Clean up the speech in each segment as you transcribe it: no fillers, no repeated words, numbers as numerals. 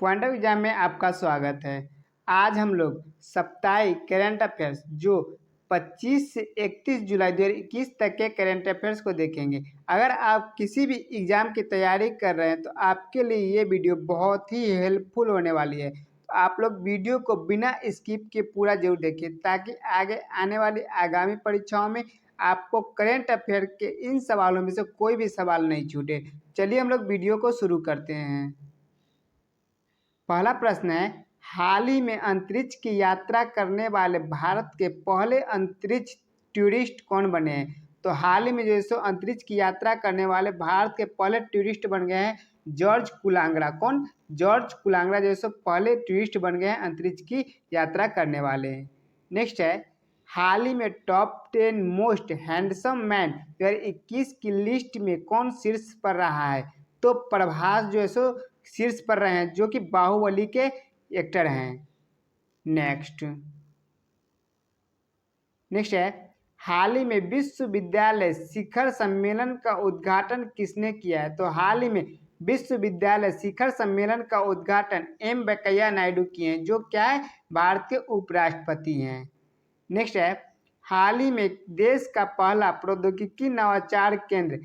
Point of exam में आपका स्वागत है। आज हम लोग साप्ताहिक करंट अफेयर्स जो 25 से 31 जुलाई 2021 तक के करंट अफेयर्स को देखेंगे। अगर आप किसी भी एग्ज़ाम की तैयारी कर रहे हैं तो आपके लिए ये वीडियो बहुत ही हेल्पफुल होने वाली है। तो आप लोग वीडियो को बिना स्किप के पूरा जरूर देखिए ताकि आगे आने वाली आगामी परीक्षाओं में आपको करंट अफेयर के इन सवालों में से कोई भी सवाल नहीं छूटे। चलिए हम लोग वीडियो को शुरू करते हैं। पहला प्रश्न है, हाल ही में अंतरिक्ष की यात्रा करने वाले भारत के पहले अंतरिक्ष टूरिस्ट कौन बने हैं? तो हाल ही में जो है सो अंतरिक्ष की यात्रा करने वाले भारत के पहले टूरिस्ट बन गए हैं जॉर्ज कुलांगड़ा। कौन? जॉर्ज कुलांगड़ा जो है सो पहले टूरिस्ट बन गए हैं अंतरिक्ष की यात्रा करने वाले। नेक्स्ट है, हाल ही में टॉप 10 मोस्ट हैंडसम मैन 2021 की लिस्ट में कौन शीर्ष पर रहा है? तो प्रभास जो है सो शीर्ष पर रहे हैं जो कि बाहुबली के एक्टर हैं। नेक्स्ट है, हाल ही में विश्वविद्यालय शिखर सम्मेलन का उद्घाटन किसने किया है? तो हाल ही में विश्वविद्यालय शिखर सम्मेलन का उद्घाटन एम वेंकैया नायडू किए हैं जो क्या है? भारत के उपराष्ट्रपति हैं। नेक्स्ट है, हाल ही में देश का पहला प्रौद्योगिकी नवाचार केंद्र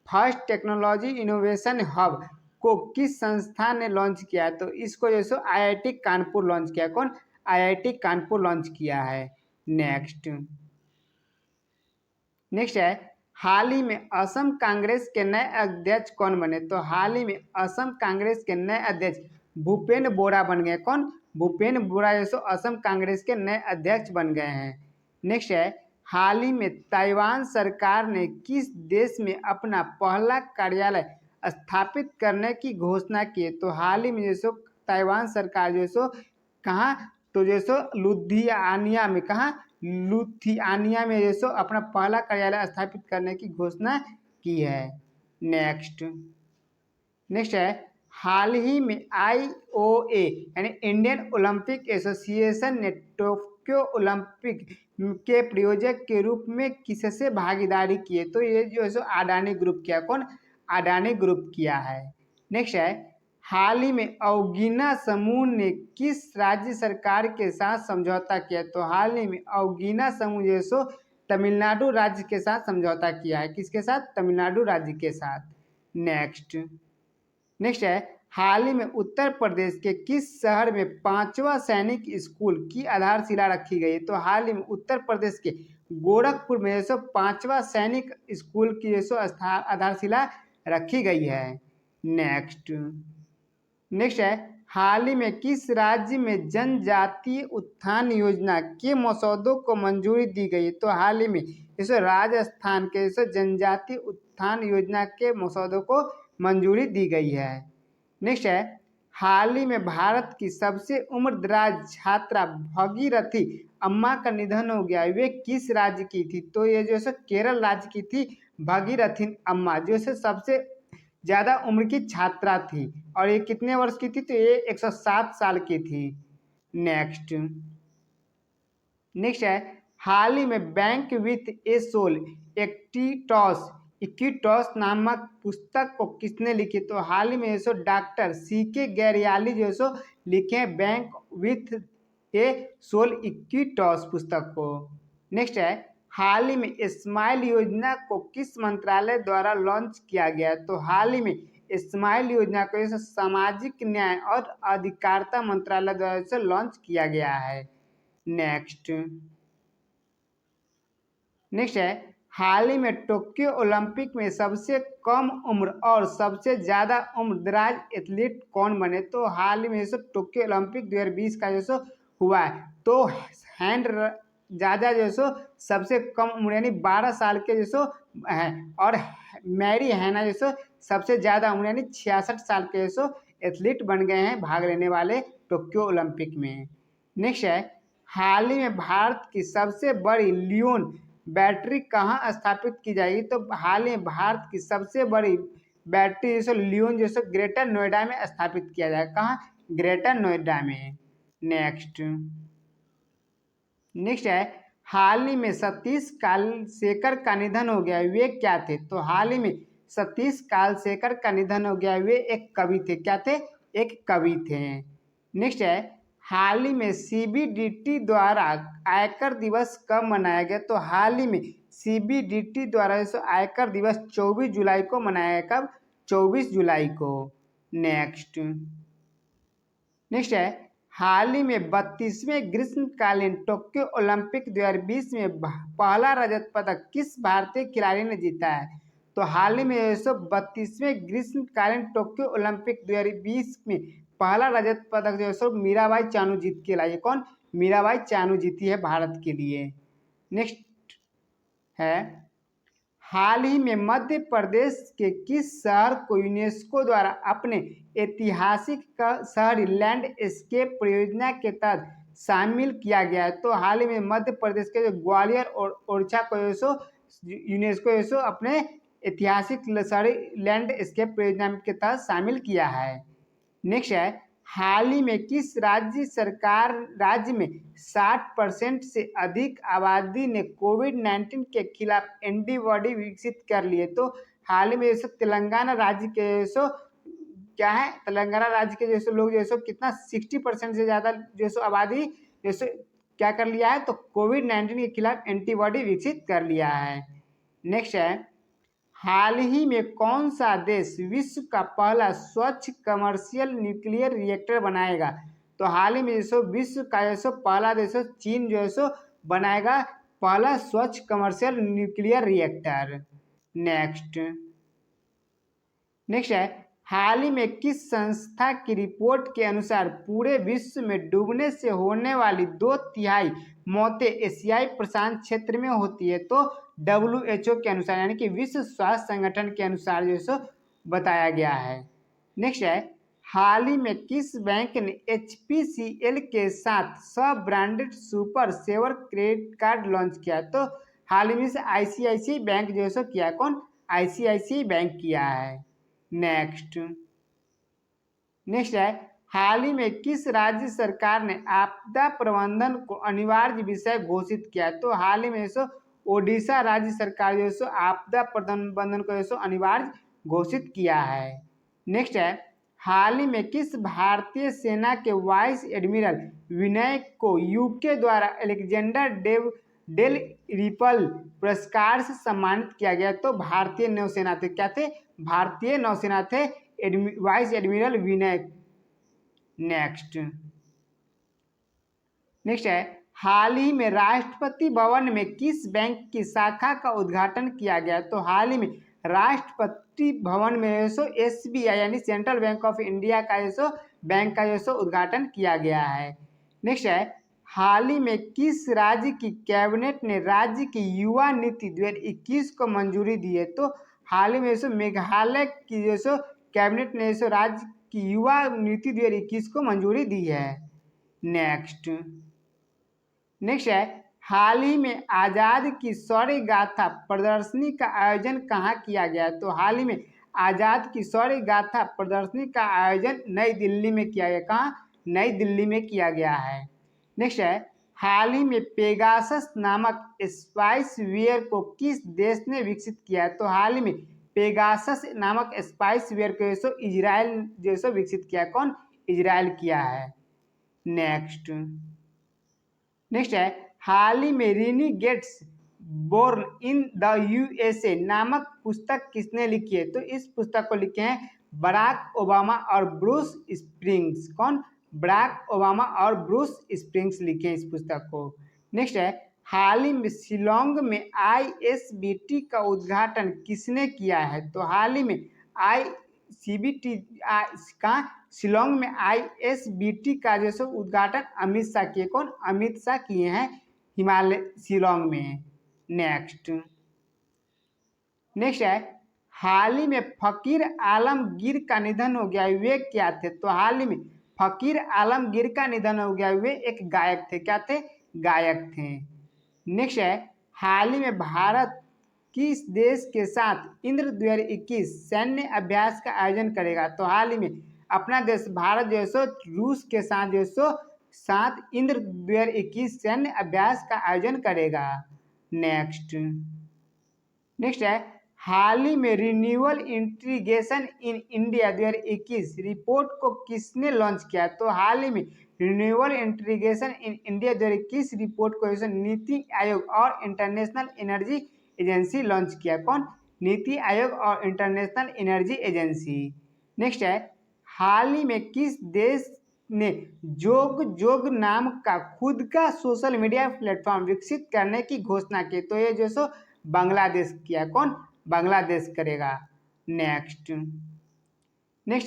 फर्स्ट टेक्नोलॉजी इनोवेशन हब को किस संस्थान ने लॉन्च किया है? तो इसको जो सो आईआईटी कानपुर लॉन्च किया। कौन? आईआईटी कानपुर लॉन्च किया है। नेक्स्ट है, हाल ही में असम कांग्रेस के नए अध्यक्ष कौन बने? तो हाल ही में असम कांग्रेस के नए अध्यक्ष भूपेंद्र बोरा बन गए। कौन? भूपेंद्र बोरा जो सो असम कांग्रेस के नए अध्यक्ष बन गए हैं। नेक्स्ट है, हाल ही में ताइवान सरकार ने किस देश में अपना पहला कार्यालय स्थापित करने की घोषणा की? तो हाल ही में जो सो ताइवान सरकार जो सो कहाँ? तो जो सो लुधियानिया में, कहाँ? लुधियानिया में जो सो अपना पहला कार्यालय स्थापित करने की घोषणा की है। नेक्स्ट है, हाल ही में IOA यानी इंडियन ओलंपिक एसोसिएशन ने टोक्यो ओलंपिक के प्रायोजक के रूप में किससे भागीदारी की है? तो ये जो है सो अडानी ग्रुप किया। कौन? अडानी ग्रुप किया है। नेक्स्ट है, हाल ही में अवगीना समूह ने किस राज्य सरकार के साथ समझौता किया? तो हाल ही में अवगीना समूह जो है सो तमिलनाडु राज्य के साथ समझौता किया है। किसके साथ? तमिलनाडु राज्य के साथ। नेक्स्ट है, हाल ही में उत्तर प्रदेश के किस शहर में 5वां सैनिक स्कूल की आधारशिला रखी गई? तो हाल ही में उत्तर प्रदेश के गोरखपुर में जो 5वां सैनिक स्कूल की जो आधारशिला रखी गई है। नेक्स्ट है, हाल ही में किस राज्य में जनजातीय उत्थान योजना के मसौदों को मंजूरी दी गई? तो हाल ही में जैसे राजस्थान के जनजातीय उत्थान योजना के मसौदों को मंजूरी दी गई है। नेक्स्ट है, हाल ही में भारत की सबसे उम्रदराज छात्रा भगीरथी अम्मा का निधन हो गया। वे किस राज्य की थी? तो ये जो है केरल राज्य की थी भगीरथी अम्मा, जो है सबसे ज़्यादा उम्र की छात्रा थी। और ये कितने वर्ष की थी? तो ये 107 साल की थी। नेक्स्ट है, हाल ही में बैंक विथ ए सोल इक्विटॉस नामक पुस्तक को किसने लिखी? तो हाल ही में सो डॉक्टर CK गैरियाली जो सो लिखे बैंक विथ ए सोल इक्विटॉस पुस्तक को। नेक्स्ट है, हाल ही में स्माइल योजना को किस मंत्रालय द्वारा लॉन्च किया गया? तो हाल ही में स्माइल योजना को सामाजिक न्याय और अधिकारिता मंत्रालय द्वारा से लॉन्च किया गया है। नेक्स्ट है, हाल ही में टोक्यो ओलंपिक में सबसे कम उम्र और सबसे ज़्यादा उम्रदराज एथलीट कौन बने? तो हाल ही में टोक्यो ओलंपिक 2020 का जो हुआ है तो हैंड ज़्यादा जो सबसे कम उम्र यानी 12 साल के जो है और मैरी हैना जो सबसे ज़्यादा उम्र यानी 66 साल के जो एथलीट बन गए हैं भाग लेने वाले टोक्यो ओलंपिक में। नेक्स्ट है, हाल ही में भारत की सबसे बड़ी लियोन बैटरी कहाँ स्थापित की जाएगी? तो हाल ही भारत की सबसे बड़ी बैटरी जैसे लियोन जैसे ग्रेटर नोएडा में स्थापित किया जाएगा। कहाँ? ग्रेटर नोएडा में। नेक्स्ट है, हाल ही में सतीश कालसेकर का निधन हो गया। वे क्या थे? तो हाल ही में सतीश कालसेकर का निधन हो गया। वे एक कवि थे। क्या थे? एक कवि थे। नेक्स्ट है, हाल ही में सीबीडीटी द्वारा आयकर दिवस कब मनाया गया? तो हाल ही में सीबीडीटी द्वारा जो आयकर दिवस 24 जुलाई को मनाया गया। कब? 24 जुलाई को। नेक्स्ट है, हाल ही में 32वें ग्रीष्मकालीन टोक्यो ओलंपिक 2020 में पहला रजत पदक किस भारतीय खिलाड़ी ने जीता है? तो हाल ही में 32वें ग्रीष्मकालीन टोक्यो ओलंपिक 2020 में पहला रजत पदक जो है सो मीराबाई चानू जीत के लाई। कौन? मीराबाई चानू जीती है भारत के लिए। नेक्स्ट है, हाल ही में मध्य प्रदेश के किस शहर को यूनेस्को द्वारा अपने ऐतिहासिक शहर लैंडस्केप परियोजना के तहत शामिल किया गया है? तो हाल ही में मध्य प्रदेश के जो ग्वालियर और ओरछा को यूनेस्को अपने ऐतिहासिक शहरी लैंडस्केप परियोजना के तहत शामिल किया है। नेक्स्ट है, हाल ही में किस राज्य में 60% से अधिक आबादी ने कोविड-19 के खिलाफ एंटीबॉडी विकसित कर लिए? तो हाल ही में तेलंगाना राज्य के क्या है, तेलंगाना राज्य के जैसे लोग जैसे कितना 60% से ज़्यादा जैसे आबादी जैसे क्या कर लिया है? तो कोविड-19 के खिलाफ एंटीबॉडी विकसित कर लिया है। नेक्स्ट है, हाल ही में कौन सा देश विश्व का पहला स्वच्छ कमर्शियल न्यूक्लियर रिएक्टर बनाएगा? तो हाल ही में विश्व का पहला देश चीन जो बनाएगा पहला स्वच्छ कमर्शियल न्यूक्लियर रिएक्टर। नेक्स्ट है, हाल ही में किस संस्था की रिपोर्ट के अनुसार पूरे विश्व में डूबने से होने वाली 2/3 मौतें एशियाई प्रशांत क्षेत्र में होती है? तो WHO के अनुसार यानी कि विश्व स्वास्थ्य संगठन के अनुसार जो बताया गया है। नेक्स्ट है, हाल ही में किस बैंक ने HPCL के साथ सब branded super saver credit card launch किया? तो हाल ही में ICICI बैंक जो किया। कौन? ICICI बैंक किया है। नेक्स्ट है, हाल ही में किस राज्य सरकार ने आपदा प्रबंधन को अनिवार्य विषय घोषित किया? तो हाल ही में ओडिशा राज्य सरकार जो आपदा प्रबंधन को अनिवार्य घोषित किया है। नेक्स्ट है, हाल ही में किस भारतीय सेना के वाइस एडमिरल विनय को यूके द्वारा अलेक्जेंडर डेल रिपल पुरस्कार से सम्मानित किया गया? तो भारतीय नौसेना थे। क्या थे? भारतीय नौसेना थे वाइस एडमिरल विनय। नेक्स्ट है, हाल ही में राष्ट्रपति भवन में किस बैंक की शाखा का उद्घाटन किया गया? तो हाल ही में राष्ट्रपति भवन में SBI यानी सेंट्रल बैंक ऑफ इंडिया का बैंक का उद्घाटन किया गया है। नेक्स्ट है, हाल ही में किस राज्य की कैबिनेट ने राज्य की युवा नीति 2021 को मंजूरी दी है? तो हाल ही में मेघालय की कैबिनेट ने राज्य की युवा नीति 2021 को मंजूरी दी है। नेक्स्ट है, हाल ही में आज़ाद की शौर्य गाथा प्रदर्शनी का आयोजन कहाँ किया गया? तो हाल ही में आज़ाद की शौर्य गाथा प्रदर्शनी का आयोजन नई दिल्ली में किया गया। कहाँ? नई दिल्ली में किया गया है। नेक्स्ट है, हाल ही में पेगासस नामक स्पाइसवेयर को किस देश ने विकसित किया है? तो हाल ही में पेगासस नामक स्पाइसवेयर को इजराइल विकसित किया। कौन? इजराइल किया है। नेक्स्ट है, हाल ही में रिनीगेट्स बोर्न इन द USA नामक पुस्तक किसने लिखी है? तो इस पुस्तक को लिखे हैं बराक ओबामा और ब्रूस स्प्रिंग्स। कौन? बराक ओबामा और ब्रूस स्प्रिंग्स लिखे हैं इस पुस्तक को। नेक्स्ट है, हाल ही में शिलोंग में ISBT का उद्घाटन किसने किया है? तो हाल ही में CBT का शिलोंग में ISBT का उद्घाटन अमित शाह किए। कौन? अमित शाह किए हैं हिमालय शिलोंग में। नेक्स्ट है, हाल ही में फकीर आलमगीर का निधन हो गया, वे क्या थे? तो हाल ही में फकीर आलमगीर का निधन हो गया, वे एक गायक थे। क्या थे? गायक थे। नेक्स्ट है, हाल ही में भारत किस देश के साथ इंद्र 2021 सैन्य अभ्यास का आयोजन करेगा? तो हाल ही में अपना देश भारत रूस के साथ इंद्र 2021 सैन्य अभ्यास का आयोजन करेगा। नेक्स्ट है, हाल ही में renewal integration in India 2021 report को किसने लॉन्च किया? तो हाल ही में renewal integration in India 2021 report को नीति आयोग और इंटरनेशनल एनर्जी एजेंसी लॉन्च किया। कौन? नीति आयोग और इंटरनेशनल एनर्जी एजेंसी। नेक्स्ट है, हाल ही में किस देश ने जोग नाम का खुद का सोशल मीडिया प्लेटफॉर्म विकसित करने की घोषणा की? तो ये जो सो बांग्लादेश किया। कौन? बांग्लादेश करेगा। नेक्स्ट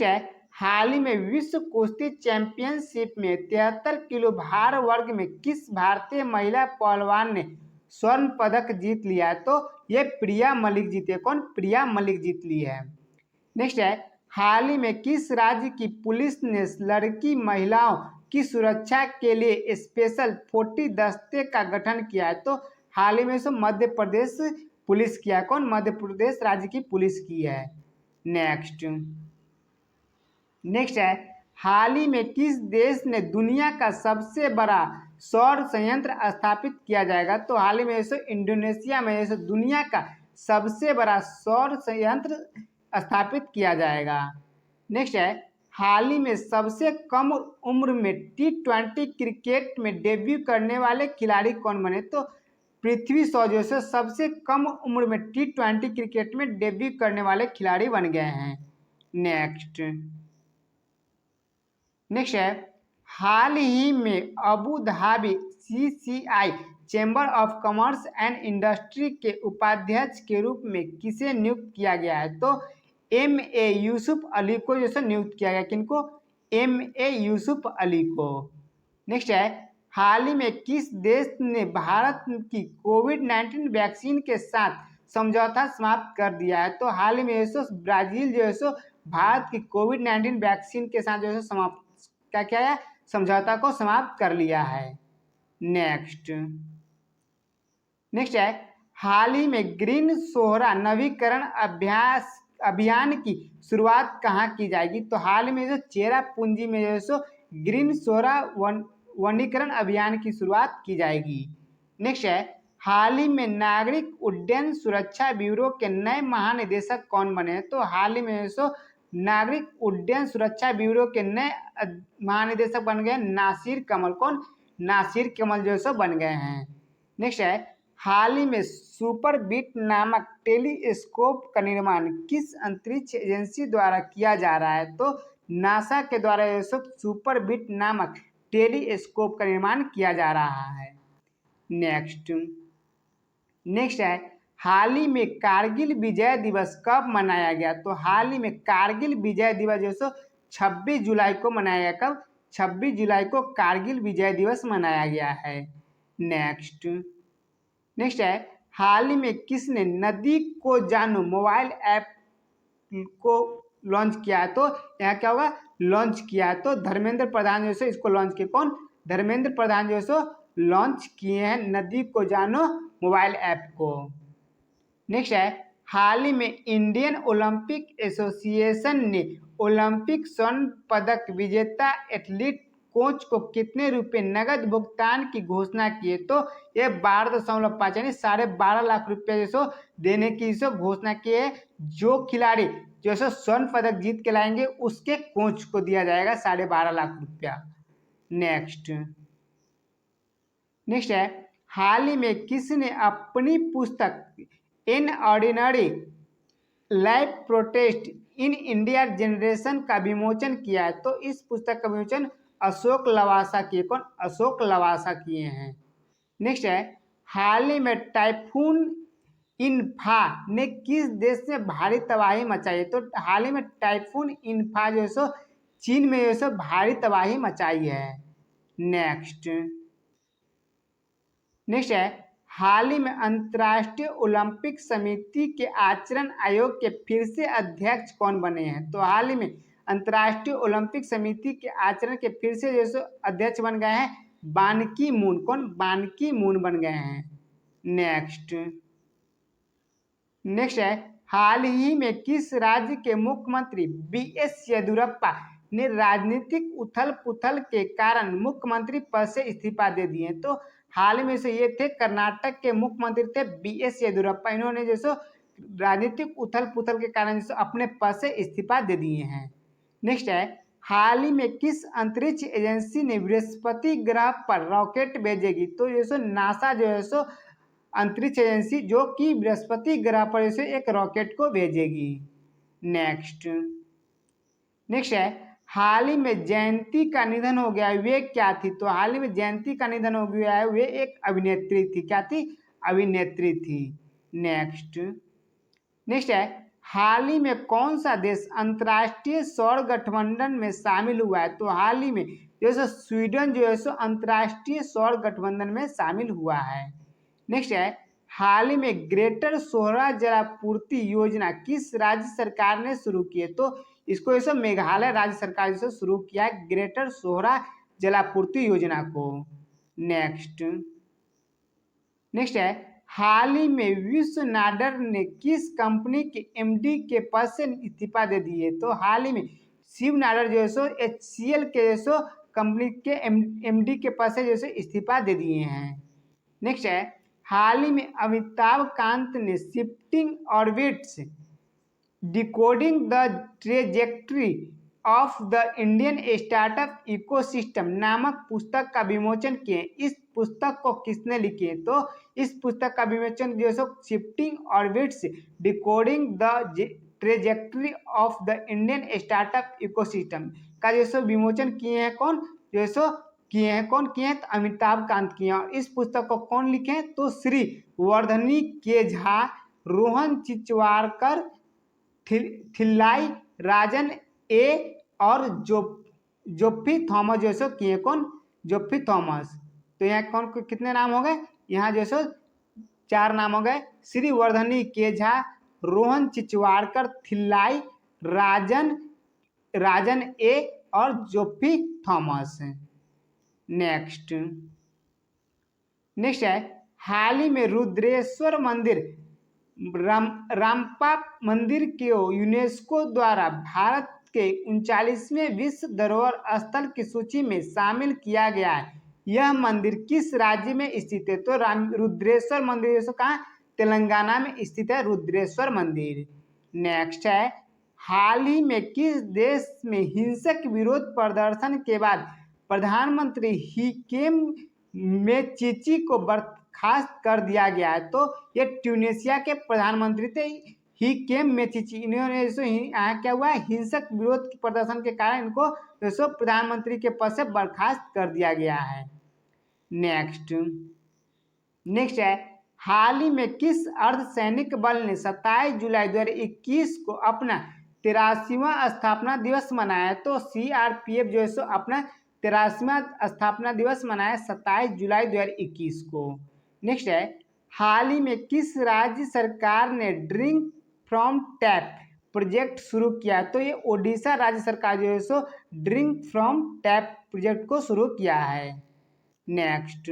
है, हाल ही में विश्व कुश्ती चैंपियनशिप में 73 किलो भार वर्ग में किस भारतीय महिला पहलवान ने स्वर्ण पदक जीत लिया है? तो ये प्रिया मलिक जीते। कौन? प्रिया मलिक जीत ली है। नेक्स्ट है, हाल ही में किस राज्य की पुलिस ने लड़की महिलाओं की सुरक्षा के लिए स्पेशल 40 दस्ते का गठन किया है? तो हाल ही में से मध्य प्रदेश पुलिस किया। कौन? मध्य प्रदेश राज्य की पुलिस की है। नेक्स्ट है, हाल ही में किस देश ने दुनिया का सबसे बड़ा सौर संयंत्र स्थापित किया जाएगा? तो हाल ही में इंडोनेशिया में दुनिया का सबसे बड़ा सौर संयंत्र स्थापित किया जाएगा। नेक्स्ट है, हाल ही में सबसे कम उम्र में T20 क्रिकेट में डेब्यू करने वाले खिलाड़ी कौन बने? तो पृथ्वी शॉ जो है सबसे कम उम्र में T20 क्रिकेट में डेब्यू करने वाले खिलाड़ी बन गए हैं। नेक्स्ट है, हाल ही में Abu Dhabi CCI chamber of commerce and industry के उपाध्यक्ष के रूप में किसे नियुक्त किया गया है? तो MA यूसुफ अली को जैसे नियुक्त किया गया। किनको? MA यूसुफ अली को। नेक्स्ट है, हाल ही में किस देश ने भारत की कोविड-19 वैक्सीन के साथ समझौता समाप्त कर दिया है? तो हाल ही में ब्राजील जो है भारत की कोविड-19 वैक्सीन के साथ जो है समाप्त क्या किया है? समझौता को समाप्त कर लिया है। नेक्स्ट है, हाल ही में ग्रीन सोहरा नवीकरण अभियान की शुरुआत कहाँ की जाएगी? तो हाल में जो चेरापूंजी में जो ग्रीन सोहरा वनीकरण अभियान की शुरुआत की जाएगी। नेक्स्ट है, हाल ही में नागरिक उड्डयन सुरक्षा ब्यूरो के नए महानिदेशक कौन बने? तो हाल ही में नागरिक उड्डयन सुरक्षा ब्यूरो के नए महानिदेशक बन गए नासिर कमल। कौन? नासिर कमल जो बन गए हैं। नेक्स्ट है, हाल ही में सुपर बीट नामक टेलीस्कोप का निर्माण किस अंतरिक्ष एजेंसी द्वारा किया जा रहा है? तो नासा के द्वारा सुपर बीट नामक टेलीस्कोप का निर्माण किया जा रहा है। नेक्स्ट है, हाल ही में कारगिल विजय दिवस कब मनाया गया? तो हाल ही में कारगिल विजय दिवस जो 26 जुलाई को मनाया गया। कब? 26 जुलाई को कारगिल विजय दिवस मनाया गया है। नेक्स्ट है, हाल ही में किसने नदी को जानो मोबाइल ऐप को लॉन्च किया है? तो यहाँ क्या होगा? लॉन्च किया है। तो धर्मेंद्र प्रधान जो इसको लॉन्च किए। कौन? धर्मेंद्र प्रधान जो लॉन्च किए हैं नदी को जानो मोबाइल ऐप को। नेक्स्ट है, हाल ही में इंडियन ओलंपिक एसोसिएशन ने ओलंपिक स्वर्ण पदक विजेता एथलीट कोच को कितने रुपए नगद भुगतान की घोषणा की है? तो ये 12.5 यानी 12.5 लाख रुपये जो देने की घोषणा की है। जो खिलाड़ी जो स्वर्ण पदक जीत के लाएंगे उसके कोच को दिया जाएगा 12.5 लाख रुपया। नेक्स्ट है, हाल ही में किसने अपनी पुस्तक in ordinary life protest in India generation का विमोचन किया है? तो इस पुस्तक का विमोचन अशोक लवासा किए। कौन? अशोक लवासा किए हैं। नेक्स्ट है, हाल ही में टाइफून इन्फा ने किस देश में भारी तबाही मचाई है? तो हाल ही में टाइफून इन्फा जो चीन में जो भारी तबाही मचाई है। नेक्स्ट है, हाल ही में अंतर्राष्ट्रीय ओलंपिक समिति के आचरण आयोग के फिर से अध्यक्ष कौन बने हैं? तो हाल ही में अंतर्राष्ट्रीय ओलंपिक समिति के आचरण के फिर से जो अध्यक्ष बन गए हैं बान की मून। कौन? बान की मून बन गए हैं। नेक्स्ट है, हाल ही में किस राज्य के मुख्यमंत्री BS येदियुरप्पा ने राजनीतिक उथल पुथल के कारण मुख्यमंत्री पद से इस्तीफा दे दिए? तो हाल में से ये थे कर्नाटक के मुख्यमंत्री थे BS येदियुरप्पा। इन्होंने जो राजनीतिक उथल पुथल के कारण जैसे अपने पद से इस्तीफा दे दिए हैं। नेक्स्ट है, हाल ही में किस अंतरिक्ष एजेंसी ने बृहस्पति ग्रह पर रॉकेट भेजेगी? तो ये सो नासा जो है सो अंतरिक्ष एजेंसी जो कि बृहस्पति ग्रह पर जैसे एक रॉकेट को भेजेगी। नेक्स्ट है, हाल ही में जयंती का निधन हो गया, वे क्या थी? तो हाल ही में जयंती का निधन हो गया है, वे एक अभिनेत्री थी। क्या थी? अभिनेत्री थी। नेक्स्ट है, हाल ही में कौन सा देश अंतर्राष्ट्रीय सौर गठबंधन में शामिल हुआ है? तो हाल ही में जैसे स्वीडन जो है सो अंतर्राष्ट्रीय सौर गठबंधन में शामिल हुआ है। नेक्स्ट है, हाल ही में ग्रेटर सोहरा जलापूर्ति योजना किस राज्य सरकार ने शुरू की है? तो इसको जैसे मेघालय राज्य सरकार जैसे शुरू किया है ग्रेटर सोहरा जलापूर्ति योजना को। नेक्स्ट है, हाल ही में विश्व नाडर ने किस कंपनी के एमडी के पद से इस्तीफा दे दिए? तो हाल ही में शिव नाडर जो है सो HCL के जैसो कंपनी के एमडी के पद से जैसे इस्तीफा दे दिए हैं। नेक्स्ट है, हाल ही में अमिताभ कांत ने shifting orbits decoding the trajectory of the Indian startup ecosystem नामक पुस्तक का विमोचन किए। इस पुस्तक को किसने लिखी है? तो इस पुस्तक का विमोचन जो है shifting orbits decoding the trajectory of the Indian startup ecosystem का जो विमोचन किए हैं कौन? जो किए हैं कौन किए हैं? तो अमिताभ कांत किए हैं। इस पुस्तक को कौन लिखे हैं? तो श्री वर्धनी के झा, रोहन चिचवारकर, थिल्लाई राजन ए और जोफ्फी थॉमस जो सो किए। कौन? जोफ्फी थॉमस। तो यहाँ कौन कितने नाम हो गए? यहाँ जो सो 4 नाम हो गए, श्री वर्धनी के झा, रोहन चिचवारकर, थिल्लाई राजन ए और जोफ्फी थॉमस। नेक्स्ट है, हाल ही में रुद्रेश्वर मंदिर रामपा मंदिर को यूनेस्को द्वारा भारत के 39वें विश्व धरोहर स्थल की सूची में शामिल किया गया है। यह मंदिर किस राज्य में स्थित है? तो रुद्रेश्वर मंदिर जैसे कहाँ? तेलंगाना में स्थित है रुद्रेश्वर मंदिर। नेक्स्ट है, हाल ही में किस देश में हिंसक विरोध प्रदर्शन के बाद प्रधानमंत्री हिकेम मेचिची को बर्खास्त कर दिया गया है? तो ये ट्यूनीशिया के प्रधानमंत्री थे हिकेम मेचिची। इन्होंने यहाँ क्या हुआ है? हिंसक विरोध प्रदर्शन के कारण इनको प्रधानमंत्री के पद से बर्खास्त कर दिया गया है। नेक्स्ट है, हाल ही में किस अर्धसैनिक बल ने 27 जुलाई 2021 को अपना 83वां स्थापना दिवस मनाया? तो CRPF जो है अपना 83वां स्थापना दिवस मनाया 27 जुलाई 2021 को। नेक्स्ट है, हाल ही में किस राज्य सरकार ने ड्रिंक फ्रॉम टैप प्रोजेक्ट शुरू किया? तो ये ओडिशा राज्य सरकार जो है ड्रिंक फ्रॉम टैप प्रोजेक्ट को शुरू किया है। नेक्स्ट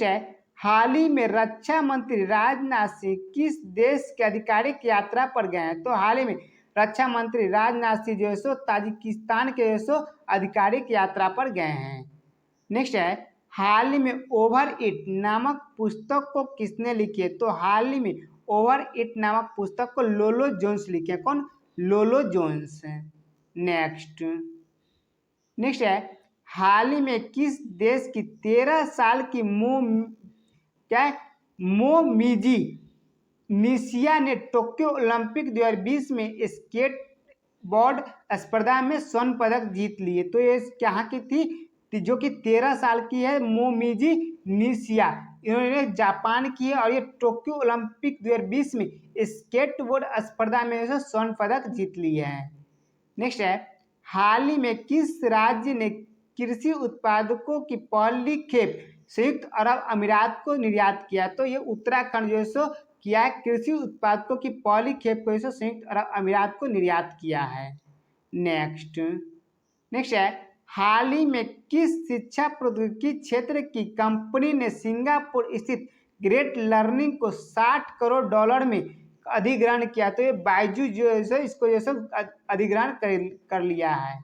है, हाल ही में रक्षा मंत्री राजनाथ सिंह किस देश के आधिकारिक यात्रा पर गए हैं? तो हाल ही में रक्षा मंत्री राजनाथ सिंह जो है ताजिकिस्तान के आधिकारिक यात्रा पर गए हैं। नेक्स्ट है, हाल ही में ओवर इट नामक पुस्तक को किसने लिखी है? तो हाल ही में ओवर इट नामक पुस्तक को लोलो जोन्स लिखे। कौन? लोलो जोन्स। नेक्स्ट है, हाल ही में किस देश की 13 साल की मोमिजी निशिया ने टोक्यो ओलंपिक 2020 में स्केट बोर्ड स्पर्धा में स्वर्ण पदक जीत लिए? तो ये कहाँ की थी? जो कि 13 साल की है मोमिजी निशिया। इन्होंने जापान की है और ये टोक्यो ओलंपिक 2020 में स्केट बोर्ड स्पर्धा में स्वर्ण पदक जीत लिए हैं। नेक्स्ट है, हाल ही में किस राज्य ने कृषि उत्पादकों की पहली खेप संयुक्त अरब अमीरात को निर्यात किया? तो ये उत्तराखंड जो किया है, कृषि उत्पादकों की पहली खेप को संयुक्त अरब अमीरात को निर्यात किया है। नेक्स्ट है, हाल ही में किस शिक्षा प्रौद्योगिकी क्षेत्र की कंपनी ने सिंगापुर स्थित ग्रेट लर्निंग को $60 करोड़ में अधिग्रहण किया? तो ये बायजू जो है इसको अधिग्रहण कर लिया है।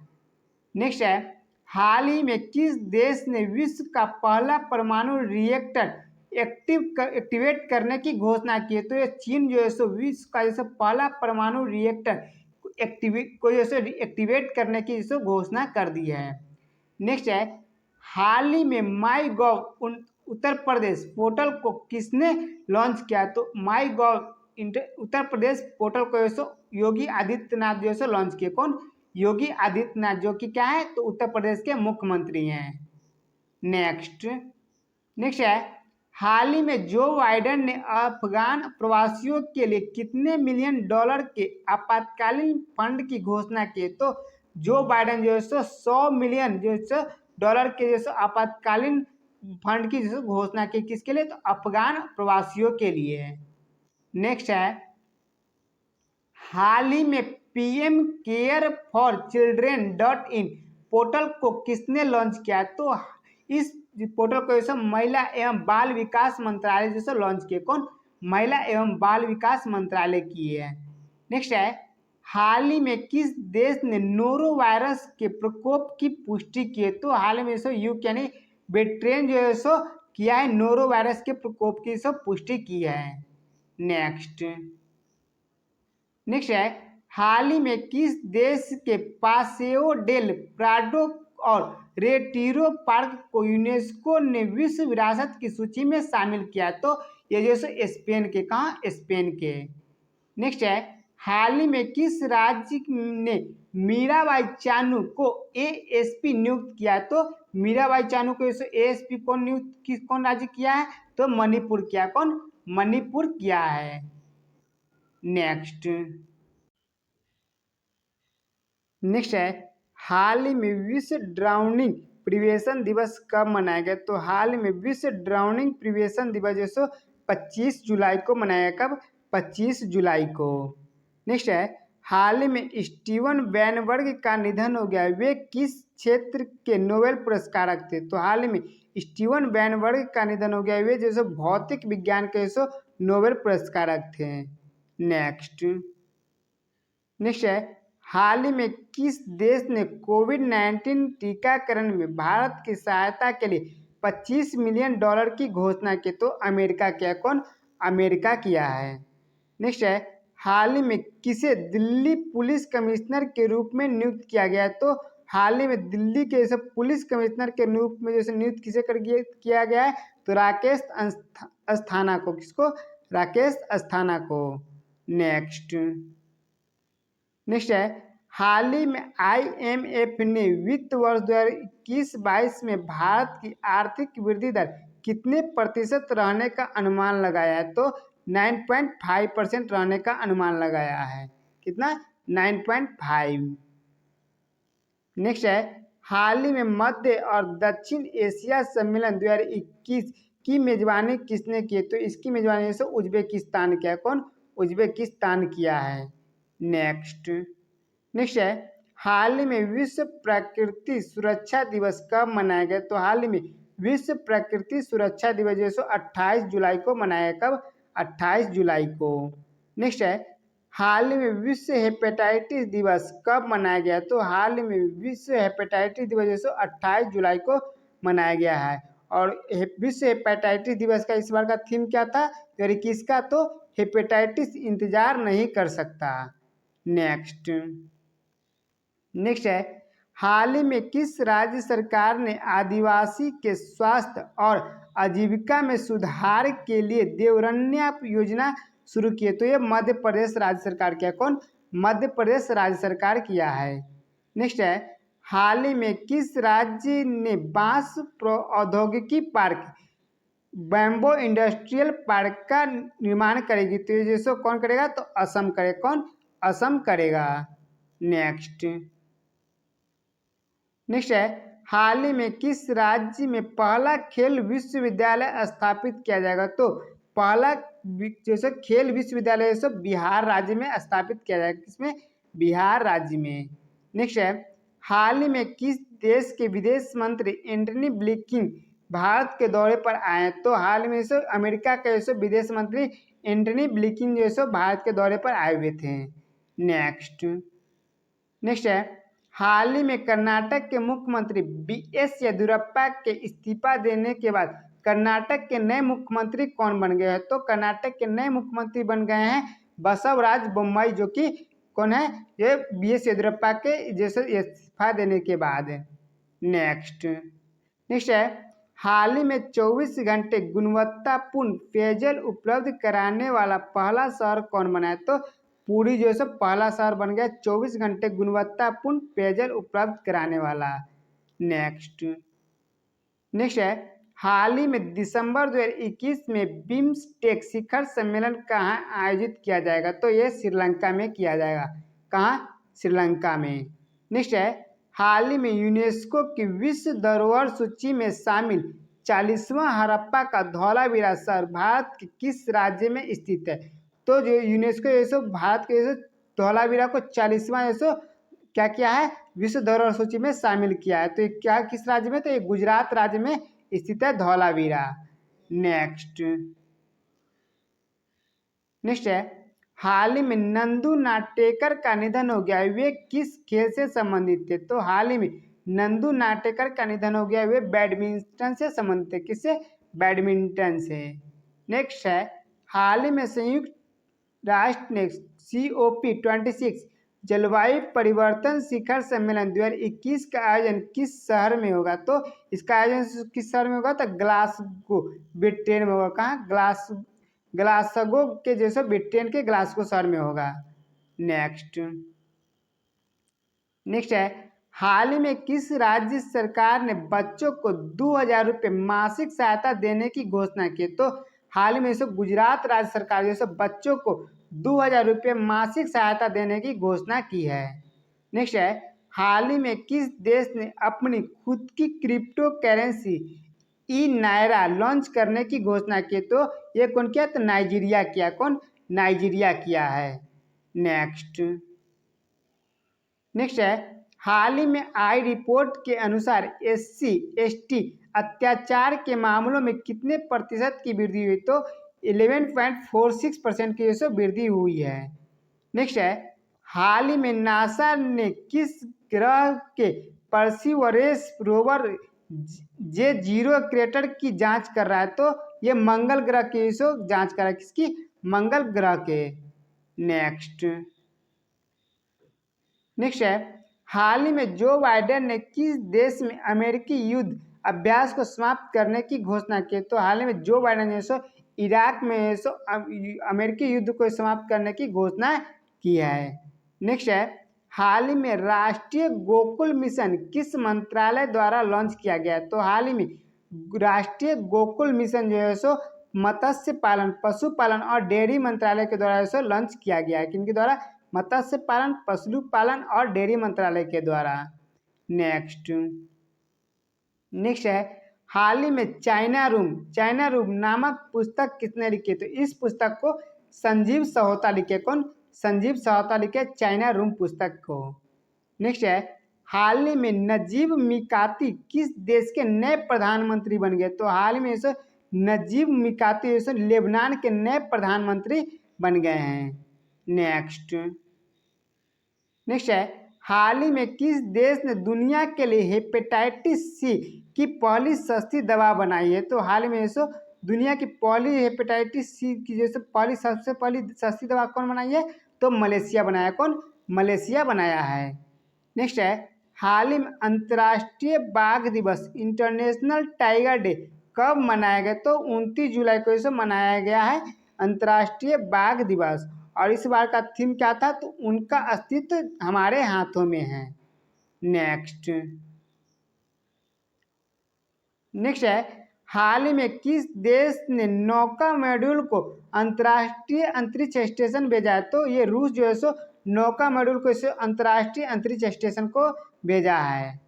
नेक्स्ट है, हाल ही में किस देश ने विश्व का पहला परमाणु रिएक्टर एक्टिवेट करने की घोषणा की है। तो ये चीन जो है सो विश्व का जैसे पहला परमाणु रिएक्टर एक्टिवेट करने की जैसे घोषणा कर दी है। नेक्स्ट है, हाल ही में माई गॉव उत्तर प्रदेश पोर्टल को किसने लॉन्च किया? तो माई गॉव उत्तर प्रदेश पोर्टल को जो योगी आदित्यनाथ जो है लॉन्च किए। कौन? योगी आदित्यनाथ, जो कि क्या है तो उत्तर प्रदेश के मुख्यमंत्री हैं। नेक्स्ट है, हाल ही में जो बाइडेन ने अफगान प्रवासियों के लिए कितने मिलियन डॉलर के आपातकालीन फंड की घोषणा की? तो जो बाइडेन जो है 100 मिलियन जो है डॉलर के जैसे आपातकालीन फंड की जैसे घोषणा की। किसके लिए? तो अफगान प्रवासियों के लिए। नेक्स्ट है, हाल ही में PM care for children .in portal को किसने लॉन्च किया? तो इस पोर्टल को जैसे महिला एवं बाल विकास मंत्रालय जैसे लॉन्च किए। कौन? महिला एवं बाल विकास मंत्रालय की है। नेक्स्ट है, हाल ही में किस देश ने नोरो वायरस के प्रकोप की पुष्टि की है? तो हाल ही में यूके यानी ब्रिटेन जो है सो किया है, नोरो वायरस के प्रकोप की पुष्टि की है। नेक्स्ट है, हाल ही में किस देश के पासेओ डेल प्राडो और रेटीरो पार्क को यूनेस्को ने विश्व विरासत की सूची में शामिल किया? तो ये जो है स्पेन के। कहाँ? स्पेन के। नेक्स्ट है, हाल ही में किस राज्य ने मीराबाई चानू को एएसपी नियुक्त किया? तो मीराबाई चानू को एएसपी कौन नियुक्त कौन राज्य किया है? तो मणिपुर किया। कौन? मणिपुर किया है। नेक्स्ट है, हाल ही में विश्व ड्राउनिंग प्रिवेंशन दिवस कब मनाया गया? तो हाल ही में विश्व ड्राउनिंग प्रिवेंशन दिवस जो 25 जुलाई को मनाया। कब? 25 जुलाई को। नेक्स्ट है, हाल ही में स्टीवन वैनबर्ग का निधन हो गया। वे किस क्षेत्र के नोबेल पुरस्कारक थे? तो हाल ही में स्टीवन वैनबर्ग का निधन हो गया। वे जैसे भौतिक विज्ञान के नोबेल पुरस्कारक थे। नेक्स्ट है, हाल ही में किस देश ने कोविड-19 टीकाकरण में भारत की सहायता के लिए 25 मिलियन डॉलर की घोषणा की? तो अमेरिका किया। कौन? अमेरिका किया है। नेक्स्ट है, हाल ही में किसे दिल्ली पुलिस कमिश्नर के रूप में नियुक्त किया गया? तो हाल ही में दिल्ली के जैसे पुलिस कमिश्नर के रूप में जैसे नियुक्त किसे किया गया है? तो राकेश अस्थाना को। किसको? राकेश अस्थाना को। नेक्स्ट है, हाल ही में IMF ने वित्त वर्ष 2021-22 में भारत की आर्थिक वृद्धि दर कितने प्रतिशत रहने का अनुमान लगाया है? तो 9.5% रहने का अनुमान लगाया है। कितना? 9.5। नेक्स्ट है, हाल ही में मध्य और दक्षिण एशिया सम्मेलन 2021 की मेजबानी किसने की? तो इसकी मेजबानी से उज्बेकिस्तान किया। कौन? उज्बेकिस्तान किया है। नेक्स्ट है, हाल ही में विश्व प्रकृति सुरक्षा दिवस कब मनाया गया? तो हाल ही में विश्व प्रकृति सुरक्षा दिवस जो 28 जुलाई को मनाया। कब? 28 जुलाई को। नेक्स्ट है, हाल ही में विश्व हेपेटाइटिस दिवस कब मनाया गया? तो हाल ही में विश्व हेपेटाइटिस दिवस जो 28 जुलाई को मनाया गया है। और विश्व हेपेटाइटिस दिवस का इस बार का थीम क्या था? 2021 का। तो हेपेटाइटिस इंतजार नहीं कर सकता। नेक्स्ट है, हाल ही में किस राज्य सरकार ने आदिवासी के स्वास्थ्य और आजीविका में सुधार के लिए देवरन्या योजना शुरू की है? तो ये मध्य प्रदेश राज्य सरकार किया। कौन? मध्य प्रदेश राज्य सरकार किया है। नेक्स्ट है, हाल ही में किस राज्य ने बांस प्रौद्योगिकी पार्क बैम्बो इंडस्ट्रियल पार्क का निर्माण करेगी? तो ये कौन करेगा? तो असम करेगा। कौन? असम करेगा। नेक्स्ट है, हाल ही में किस राज्य में पहला खेल विश्वविद्यालय स्थापित किया जाएगा? तो पहला जैसे खेल विश्वविद्यालय बिहार राज्य में स्थापित किया जाएगा। किसमें? बिहार राज्य में। नेक्स्ट है, हाल ही में किस देश के विदेश मंत्री एंटनी ब्लिंकन भारत के दौरे पर आए? तो हाल ही में अमेरिका के विदेश मंत्री एंटनी ब्लिंकन जो भारत के दौरे पर आए हुए थे। नेक्स्ट है, हाल ही में कर्नाटक के मुख्यमंत्री BS येदियुरप्पा के इस्तीफा देने के बाद कर्नाटक के नए मुख्यमंत्री कौन बन गए हैं? तो कर्नाटक के नए मुख्यमंत्री बन गए हैं बसवराज बोम्मई, जो कि कौन है? ये BS येदियुरप्पा के जैसे इस्तीफा देने के बाद। नेक्स्ट है, हाल ही में 24 घंटे गुणवत्तापूर्ण पेयजल उपलब्ध कराने वाला पहला शहर कौन बना है? तो पुरी जो है पहला शहर बन गया 24 घंटे गुणवत्तापूर्ण पेयजल उपलब्ध कराने वाला। नेक्स्ट है, हाल ही में दिसंबर 2021 में बिम्स्टेक शिखर सम्मेलन कहाँ आयोजित किया जाएगा? तो ये श्रीलंका में किया जाएगा। कहाँ? श्रीलंका में। नेक्स्ट है, हाल ही में यूनेस्को की विश्व धरोहर सूची में शामिल 40वां हड़प्पा का धौलावीरा शहर भारत के किस राज्य में स्थित है? तो जो यूनेस्को ये भारत के धौलावीरा को 40वां क्या किया है? विश्व धरोहर सूची में शामिल किया है। तो ये क्या किस राज्य में? तो ये गुजरात राज्य में स्थित है धौलावीरा। नेक्स्ट है, हाल ही में नंदू नाटेकर का निधन हो गया, वे किस खेल से संबंधित थे? तो हाल ही में नंदू नाटेकर का निधन हो गया, वे बैडमिंटन से संबंधित थे। किससे? बैडमिंटन से। नेक्स्ट है, हाल ही में संयुक्त राष्ट्र ने COP26 जलवायु परिवर्तन शिखर सम्मेलन 2021 का आयोजन किस शहर में होगा? तो इसका आयोजन किस शहर में होगा? तो ग्लासगो ब्रिटेन में होगा। कहाँ? ग्लासगो के जैसे ब्रिटेन के ग्लासगो शहर में होगा। नेक्स्ट है, हाल ही में किस राज्य सरकार ने बच्चों को 2000 रुपये मासिक सहायता देने की घोषणा की? तो हाल ही में गुजरात राज्य सरकार जैसे बच्चों को 2000 रुपये मासिक सहायता देने की घोषणा की है। नेक्स्ट है, हाल ही में किस देश ने अपनी खुद की क्रिप्टो करेंसी नायरा लॉन्च करने की घोषणा की? तो ये कौन किया? तो नाइजीरिया किया। कौन? नाइजीरिया किया है। नेक्स्ट है, हाल ही में आई रिपोर्ट के अनुसार SC ST अत्याचार के मामलों में कितने प्रतिशत की वृद्धि हुई? तो 11.46% की वृद्धि हुई है। नेक्स्ट है, हाल ही में नासा ने किस ग्रह के परसिवरेंस रोवर J0 क्रेटर की जांच कर रहा है? तो ये मंगल ग्रह की जांच कर रहा है। किसकी? मंगल ग्रह के। नेक्स्ट है, हाल ही में जो बाइडेन ने किस देश में अमेरिकी युद्ध अभ्यास को समाप्त करने की घोषणा की? तो हाल ही में जो बाइडेन ने इराक में अमेरिकी युद्ध को समाप्त करने की घोषणा की है। नेक्स्ट है, हाल ही में राष्ट्रीय गोकुल मिशन किस मंत्रालय द्वारा लॉन्च किया गया? तो हाल ही में राष्ट्रीय गोकुल मिशन जो है मत्स्य पालन, पशुपालन और डेयरी मंत्रालय के द्वारा लॉन्च किया गया है। किनके द्वारा? मत्स्य पालन, पशुपालन और डेयरी मंत्रालय के द्वारा। नेक्स्ट है, हाल ही में चाइना रूम नामक पुस्तक किसने लिखी? तो इस पुस्तक को संजीव सहोता लिखे। कौन? संजीव सहोता लिखे चाइना रूम पुस्तक को। नेक्स्ट है, हाल ही में नजीब मिकाती किस देश के नए प्रधानमंत्री बन गए? तो हाल ही में नजीब मिकाती लेबनान के नए प्रधानमंत्री बन गए हैं। नेक्स्ट है, हाल ही में किस देश ने दुनिया के लिए हेपेटाइटिस C की पहली सस्ती दवा बनाई है? तो हाल ही में दुनिया की पहली हेपेटाइटिस C की सबसे पहली सस्ती दवा कौन बनाई है? तो मलेशिया बनाया। कौन? मलेशिया बनाया है। नेक्स्ट है, हाल ही में अंतर्राष्ट्रीय बाघ दिवस इंटरनेशनल टाइगर डे कब मनाया गया? तो 29 जुलाई को मनाया गया है अंतर्राष्ट्रीय बाघ दिवस। और इस बार का थीम क्या था? तो उनका अस्तित्व हमारे हाथों में है। नेक्स्ट है, हाल ही में किस देश ने नौका मॉड्यूल को अंतर्राष्ट्रीय अंतरिक्ष स्टेशन भेजा है? तो ये रूस जो है नौका मॉड्यूल को अंतर्राष्ट्रीय अंतरिक्ष स्टेशन को भेजा है।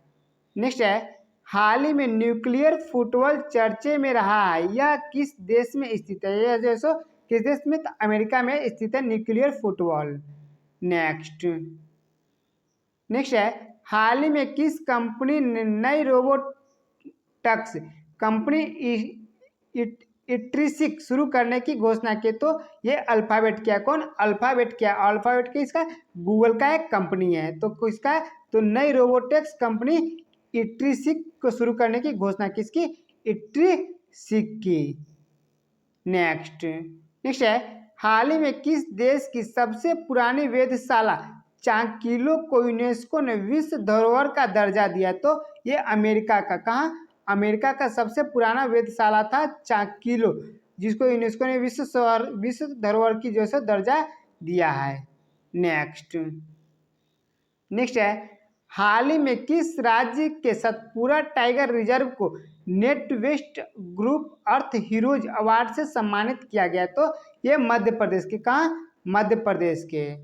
नेक्स्ट है, हाल ही में न्यूक्लियर फुटबॉल चर्चे में रहा है, यह किस देश में स्थित है? यह जो किस देश में? तो अमेरिका में स्थित है न्यूक्लियर फुटबॉल। नेक्स्ट है, हाल ही में किस कंपनी ने नई रोबोटक्स कंपनी इट्रिसिक शुरू करने की घोषणा की? तो ये अल्फाबेट क्या? कौन? अल्फाबेट क्या? अल्फाबेट की इसका गूगल का एक कंपनी है। तो इसका तो नई रोबोटिक्स कंपनी इट्रिसिक को शुरू करने की घोषणा किसकी? सिक्की। नेक्स्ट है हाल ही में किस देश की सबसे पुरानी वेधशाला चांकिलो को यूनेस्को ने विश्व धरोहर का दर्जा दिया? तो ये अमेरिका का, कहाँ, अमेरिका का सबसे पुराना वेधशाला था चांकिलो, जिसको यूनेस्को ने विश्व धरोहर की जो है दर्जा दिया है। नेक्स्ट है हाल ही में किस राज्य के सतपुरा टाइगर रिजर्व को नेट वेस्ट ग्रुप अर्थ हीरोज अवार्ड से सम्मानित किया गया? तो ये मध्य प्रदेश के, कहाँ, मध्य प्रदेश के।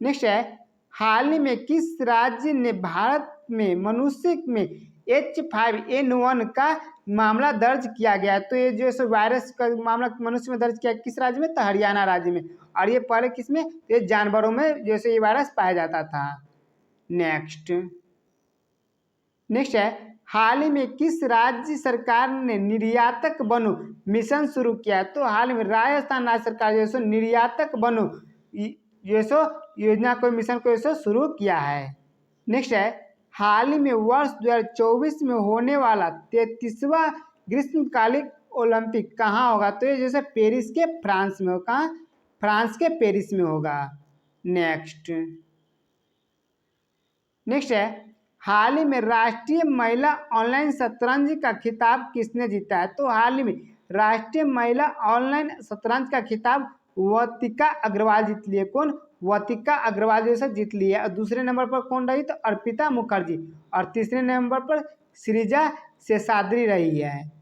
नेक्स्ट है हाल ही में किस राज्य ने भारत में मनुष्य में H5N1 का मामला दर्ज किया गया? तो ये जो है वायरस का मामला मनुष्य में दर्ज किया किस राज्य में? तो हरियाणा राज्य में। और ये पहले किस में? ये जानवरों में जैसे ये वायरस पाया जाता था। नेक्स्ट है हाल ही में किस राज्य सरकार ने निर्यातक बनो मिशन शुरू किया? तो हाल में राजस्थान राज्य सरकार जो है निर्यातक बनो जो योजना को, मिशन को शुरू किया है। नेक्स्ट है हाल ही में वर्ष 2024 में होने वाला 33वां ग्रीष्मकालिक ओलंपिक कहाँ होगा? तो ये जैसे पेरिस के, फ्रांस में होगा। कहाँ? फ्रांस के पेरिस में होगा। नेक्स्ट है हाल ही में राष्ट्रीय महिला ऑनलाइन शतरंज का खिताब किसने जीता है? तो हाल ही में राष्ट्रीय महिला ऑनलाइन शतरंज का खिताब वतिका अग्रवाल जीत लिए। कौन? वतिका अग्रवाल जैसे जीत ली है। और दूसरे नंबर पर कौन रही? तो अर्पिता मुखर्जी। और तीसरे नंबर पर श्रीजा शेषाद्री रही है।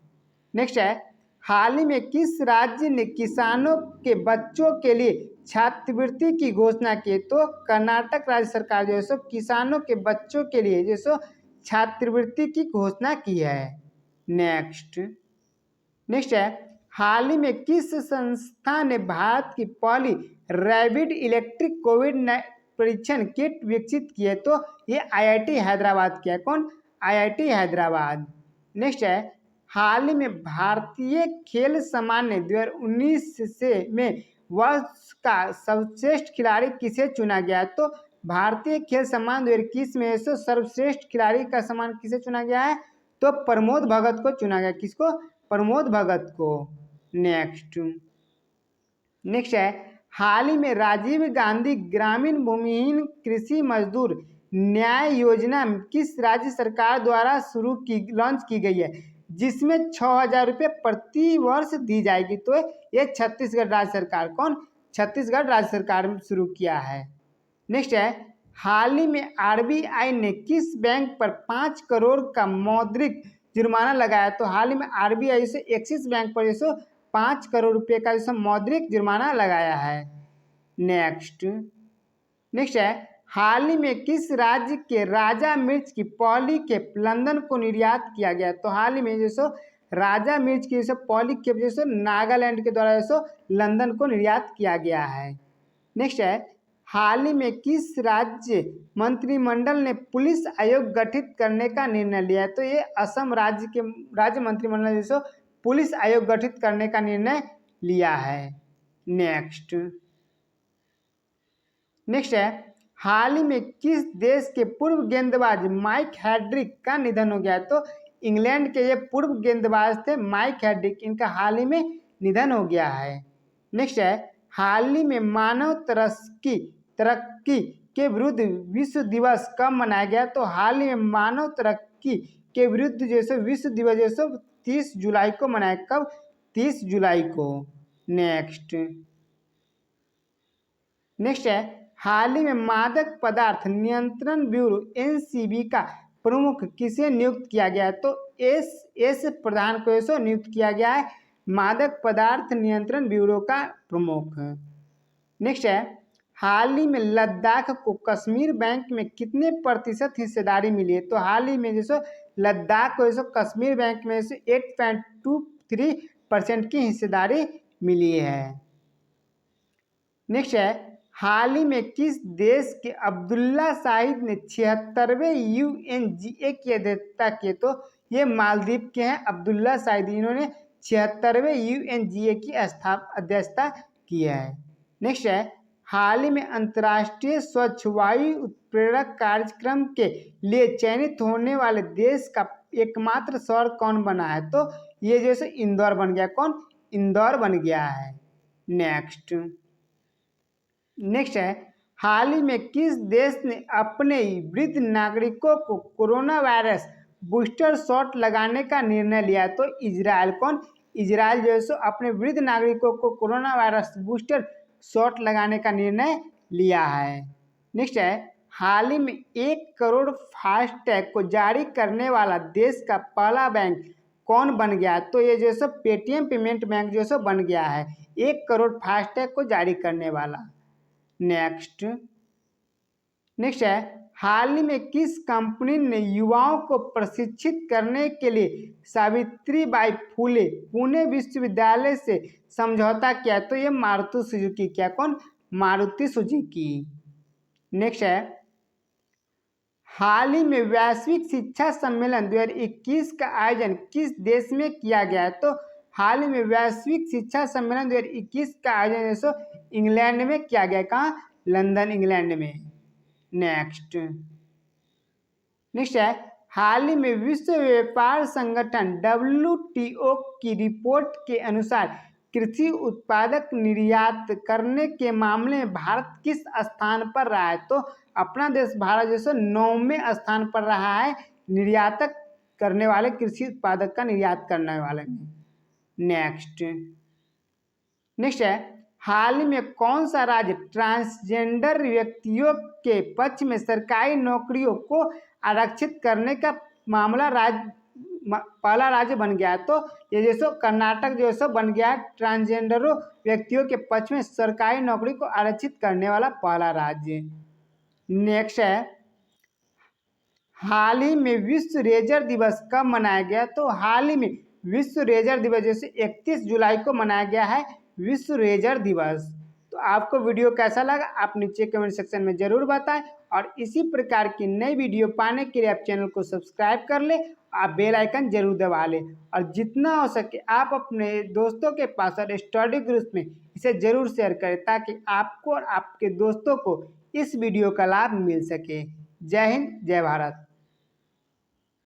नेक्स्ट है हाल ही में किस राज्य ने किसानों के बच्चों के लिए छात्रवृत्ति की घोषणा की? तो कर्नाटक राज्य सरकार जो है किसानों के बच्चों के लिए जो छात्रवृत्ति की घोषणा की है। नेक्स्ट है हाल ही में किस संस्था ने भारत की पहली रैपिड इलेक्ट्रिक कोविड परीक्षण किट विकसित की है? तो ये IIT हैदराबाद की है। कौन? IIT हैदराबाद। नेक्स्ट है हाल ही में भारतीय खेल सम्मान 2019 से में वर्ष का सर्वश्रेष्ठ खिलाड़ी किसे चुना गया? तो भारतीय खेल सम्मान 2021 में सर्वश्रेष्ठ खिलाड़ी का सम्मान किसे चुना गया है? तो प्रमोद भगत को चुना गया। किसको? प्रमोद भगत को। नेक्स्ट है हाल ही में राजीव गांधी ग्रामीण भूमिहीन कृषि मजदूर न्याय योजना किस राज्य सरकार द्वारा लॉन्च की गई है, जिसमें 6,000 रुपये प्रति वर्ष दी जाएगी? तो ये छत्तीसगढ़ राज्य सरकार, कौन? छत्तीसगढ़ राज्य सरकार शुरू किया है। नेक्स्ट है हाल ही में RBI ने किस बैंक पर 5 करोड़ का मौद्रिक जुर्माना लगाया? तो हाल ही में RBI से एक्सिस बैंक पर 5 करोड़ रुपये का मौद्रिक जुर्माना लगाया है। नेक्स्ट है हाल ही में किस राज्य के राजा मिर्च की पॉली केप लंदन को निर्यात किया गया? तो हाल ही में राजा मिर्च की पॉली केप नागालैंड के द्वारा लंदन को निर्यात किया गया है। नेक्स्ट है हाल ही में किस राज्य मंत्रिमंडल ने पुलिस आयोग गठित करने का निर्णय लिया है? तो ये असम राज्य के राज्य मंत्रिमंडल ने पुलिस आयोग गठित करने का निर्णय लिया है। नेक्स्ट है हाल ही में किस देश के पूर्व गेंदबाज माइक हैड्रिक का निधन हो गया? तो इंग्लैंड के ये पूर्व गेंदबाज थे माइक हैड्रिक, इनका हाल ही में निधन हो गया है। नेक्स्ट है हाल ही में मानव तरक्की के विरुद्ध विश्व दिवस कब मनाया गया? तो हाल ही में मानव तरक्की के विरुद्ध जैसे विश्व दिवस 30 जुलाई को मनाया। कब? 30 जुलाई को। नेक्स्ट है हाल ही में मादक पदार्थ नियंत्रण ब्यूरो NCB का प्रमुख किसे नियुक्त किया गया? तो एस प्रधान को नियुक्त किया गया है मादक पदार्थ नियंत्रण ब्यूरो का प्रमुख। नेक्स्ट है हाल ही में लद्दाख को कश्मीर बैंक में कितने प्रतिशत हिस्सेदारी मिली है? तो हाल ही में लद्दाख को कश्मीर बैंक में 8.23% की हिस्सेदारी मिली है। नेक्स्ट है हाल ही में किस देश के अब्दुल्ला शाहिद ने 76वें UNGA की अध्यक्षता की? तो ये मालदीव के हैं अब्दुल्ला शाहिद, इन्होंने 76वें UNGA की अध्यक्षता की है। नेक्स्ट है हाल ही में अंतर्राष्ट्रीय स्वच्छ वायु उत्प्रेरक कार्यक्रम के लिए चयनित होने वाले देश का एकमात्र शहर कौन बना है? तो ये जैसे इंदौर बन गया। कौन? इंदौर बन गया है। नेक्स्ट नेक्स्ट है, हाल ही में किस देश ने अपने वृद्ध नागरिकों को कोरोना वायरस बूस्टर शॉट लगाने का निर्णय लिया? तो इजराइल। कौन? इजराइल जो है सो अपने वृद्ध नागरिकों को कोरोना वायरस बूस्टर शॉट लगाने का निर्णय लिया है। नेक्स्ट है, हाल ही में 1 करोड़ फास्टैग को जारी करने वाला देश का पहला बैंक कौन बन गया? तो ये जो है पेटीएम पेमेंट बैंक जो है बन गया है 1 करोड़ फास्टैग को जारी करने वाला। नेक्स्ट है, हाल ही में किस कंपनी ने युवाओं को प्रशिक्षित करने के लिए सावित्रीबाई फुले पुणे विश्वविद्यालय से समझौता किया? तो ये मारुति सुजुकी। क्या? कौन? मारुति सुजुकी। नेक्स्ट है, हाल ही में वैश्विक शिक्षा सम्मेलन 2021 का आयोजन किस देश में किया गया है? तो हाल ही में वैश्विक शिक्षा सम्मेलन 2021 का आयोजन इंग्लैंड में किया गया। कहाँ? लंदन, इंग्लैंड में। नेक्स्ट है, हाल ही में विश्व व्यापार संगठन WTO की रिपोर्ट के अनुसार कृषि उत्पादक निर्यात करने के मामले में भारत किस स्थान पर रहा है? तो अपना देश भारत जैसे 9वें स्थान पर रहा है निर्यातक करने वाले, कृषि उत्पादक का निर्यात करने वाले में। नेक्स्ट है, हाल ही में कौन सा राज्य ट्रांसजेंडर व्यक्तियों के पक्ष में सरकारी नौकरियों को आरक्षित करने का मामला पहला राज्य बन गया? तो ये जैसे कर्नाटक जो है बन गया ट्रांसजेंडरों व्यक्तियों के पक्ष में सरकारी नौकरी को आरक्षित करने वाला पहला राज्य। नेक्स्ट है, हाल ही में विश्व रेजर दिवस कब मनाया गया? तो हाल ही में विश्व रेजर दिवस जैसे 31 जुलाई को मनाया गया है विश्व रेजर दिवस। तो आपको वीडियो कैसा लगा आप नीचे कमेंट सेक्शन में जरूर बताएं, और इसी प्रकार की नई वीडियो पाने के लिए आप चैनल को सब्सक्राइब कर ले, आप बेल आइकन जरूर दबा लें, और जितना हो सके आप अपने दोस्तों के पास और स्टडी ग्रुप में इसे जरूर शेयर करें ताकि आपको और आपके दोस्तों को इस वीडियो का लाभ मिल सके। जय हिंद, जय भारत।